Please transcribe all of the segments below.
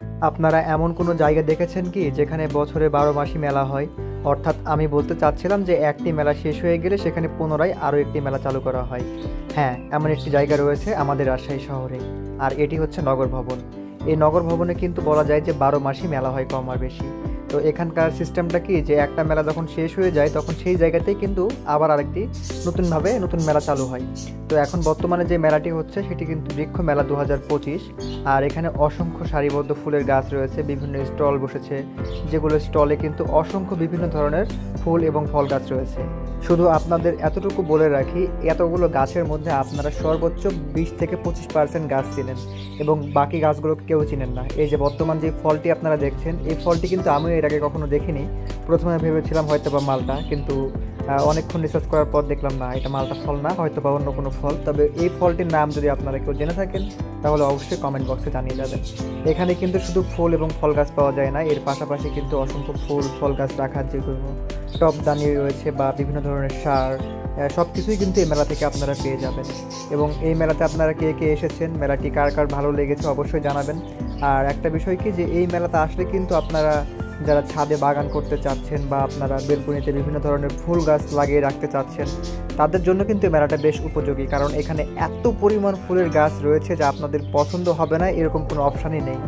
আপনারা এমন কোনো জায়গা দেখেছেন কি যেখানে বছরে ১২ মাসই মেলা হয়? অর্থাৎ আমি বলতে চাচ্ছিলাম যে একটি মেলা শেষ হয়ে গেলে সেখানে পুনরায় আরও একটি মেলা চালু করা হয়। হ্যাঁ, এমন একটি জায়গা রয়েছে আমাদের রাজশাহী শহরে। আর এটি হচ্ছে নগর ভবন। এই নগর ভবনে কিন্তু বলা যায় যে ১২ মাসই মেলা হয় কম আর বেশি। তো এখানকার সিস্টেমটা কি যে একটা মেলা যখন শেষ হয়ে যায় তখন সেই জায়গাতেই কিন্তু আবার আরেকটি নতুন মেলা চালু হয়। তো এখন বর্তমানে যে মেলাটি হচ্ছে সেটি কিন্তু বৃক্ষ মেলা ২০২৫। আর এখানে অসংখ্য সারিবদ্ধ ফুলের গাছ রয়েছে, বিভিন্ন স্টল বসেছে, যেগুলো স্টলে কিন্তু অসংখ্য বিভিন্ন ধরনের ফুল এবং ফল গাছ রয়েছে। শুধু আপনাদের এতটুকু বলে রাখি, এতগুলো গাছের মধ্যে আপনারা সর্বোচ্চ ২০-২৫% গাছ চিনেন এবং বাকি গাছগুলো কেউ চিনেন না। এই যে বর্তমান যে ফলটি আপনারা দেখছেন, এই ফলটি কিন্তু আমিও এর আগে কখনো দেখিনি। প্রথমে ভেবেছিলাম হয়তো বা মালটা, কিন্তু অনেকক্ষণ রিসার্চ করার পর দেখলাম না, এটা মালটা ফল না, হয়তো বা অন্য কোনো ফল। তবে এই ফলটির নাম যদি আপনারা কেউ জেনে থাকেন তাহলে অবশ্যই কমেন্ট বক্সে জানিয়ে যাবেন। এখানে কিন্তু শুধু ফুল এবং ফল গাছ পাওয়া যায় না, এর পাশাপাশি কিন্তু অসংখ্য ফুল ফল গাছ রাখার যে কোনো টবদানি রয়েছে বা বিভিন্ন ধরনের সার, সব কিছুই কিন্তু এই মেলা থেকে আপনারা পেয়ে যাবেন। এবং এই মেলাতে আপনারা কে কে এসেছেন, মেলাটি কার কার ভালো লেগেছে অবশ্যই জানাবেন। আর একটা বিষয় কি যে এই মেলাতে আসলে কিন্তু আপনারা যারা ছাদে বাগান করতে চাচ্ছেন বা আপনারা বেলকনিতে বিভিন্ন ধরনের ফুল গাছ লাগিয়ে রাখতে চাচ্ছেন, তাদের জন্য কিন্তু এই মেলাটা বেশ উপযোগী। কারণ এখানে এত পরিমাণ ফুলের গাছ রয়েছে যা আপনাদের পছন্দ হবে না এরকম কোনো অপশানই নেই।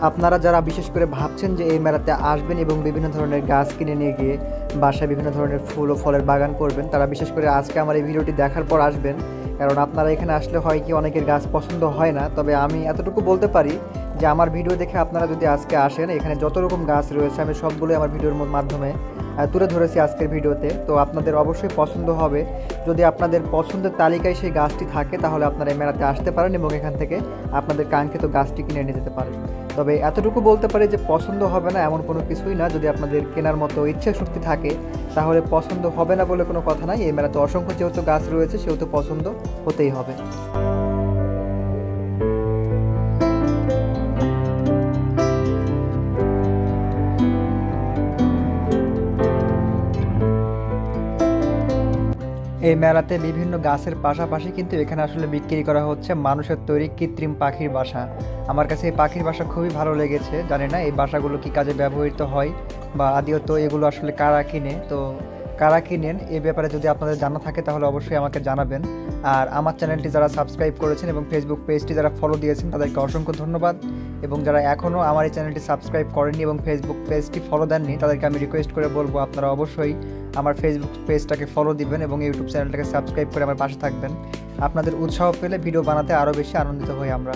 আপনারা যারা বিশেষ করে ভাবছেন যে এই মেলাতে আসবেন এবং বিভিন্ন ধরনের গাছ কিনে নিয়ে গিয়ে বাসায় বিভিন্ন ধরনের ফুল ও ফলের বাগান করবেন, তারা বিশেষ করে আজকে আমার এই ভিডিওটি দেখার পর আসবেন। কারণ আপনারা এখানে আসলে হয় কি অনেকের গাছ পছন্দ হয় না, তবে আমি এতটুকু বলতে পারি যে আমার ভিডিও দেখে আপনারা যদি আজকে আসেন, এখানে যত রকম গাছ রয়েছে আমি সবগুলোই আমার ভিডিওর মাধ্যমে তুলে ধরেছি আজকের ভিডিওতে। তো আপনাদের অবশ্যই পছন্দ হবে। যদি আপনাদের পছন্দের তালিকায় সেই গাছটি থাকে তাহলে আপনারা এই মেলাতে আসতে পারেন এবং এখান থেকে আপনাদের কাঙ্ক্ষিত গাছটি কিনে নিয়ে যেতে পারেন। তবে এতটুকু বলতে পারি যে পছন্দ হবে না এমন কোনো কিছুই না। যদি আপনাদের কেনার মতো ইচ্ছা শক্তি থাকে তাহলে পছন্দ হবে না বলে কোনো কথা নাই। এই মেলাতে অসংখ্য যেহেতু গাছ রয়েছে সেহেতু পছন্দ হতেই হবে। এই মেলাতে বিভিন্ন গাছের পাশাপাশি কিন্তু এখানে আসলে বিক্রি করা হচ্ছে মানুষের তৈরি কৃত্রিম পাখির বাসা। আমার কাছে এই পাখির বাসা খুবই ভালো লেগেছে। জানি না এই বাসাগুলো কী কাজে ব্যবহৃত হয় বা আদৌ এগুলো আসলে কারা কিনে, তো কারা কিনেন এ ব্যাপারে যদি আপনাদের জানা থাকে তাহলে অবশ্যই আমাকে জানাবেন। আর আমার চ্যানেলটি যারা সাবস্ক্রাইব করেছেন এবং ফেসবুক পেজটি যারা ফলো দিয়েছেন তাদেরকে অসংখ্য ধন্যবাদ। এবং যারা এখনও আমার এই চ্যানেলটি সাবস্ক্রাইব করেননি এবং ফেসবুক পেজটি ফলো দেননি তাদেরকে আমি রিকোয়েস্ট করে বলবো আপনারা অবশ্যই আমার ফেসবুক পেজটাকে ফলো দিবেন এবং ইউটিউব চ্যানেলটাকে সাবস্ক্রাইব করে আমার পাশে থাকবেন। আপনাদের উৎসাহ পেলে ভিডিও বানাতে আরও বেশি আনন্দিত হই আমরা।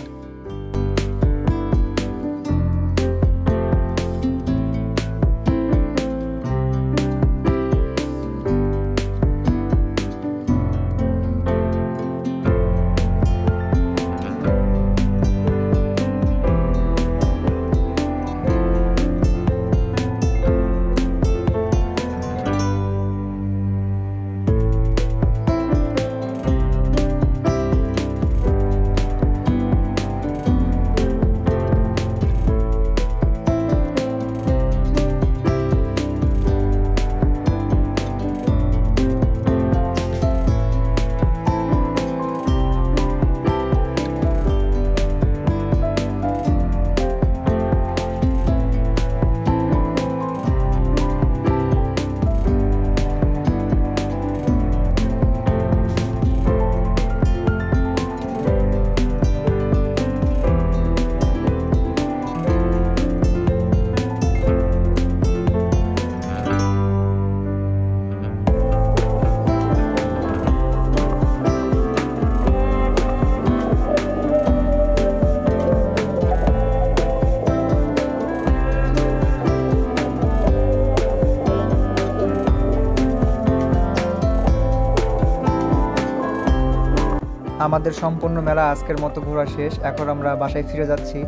আমাদের সম্পূর্ণ মেলা আজকের মতো ঘোরা শেষ। এখন আমরা বাসায় ফিরে যাচ্ছি।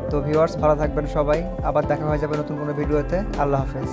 তো ভিউয়ার্স ভালো থাকবেন সবাই, আবার দেখা হয়ে যাবে নতুন কোনো ভিডিওতে। আল্লাহ হাফেজ।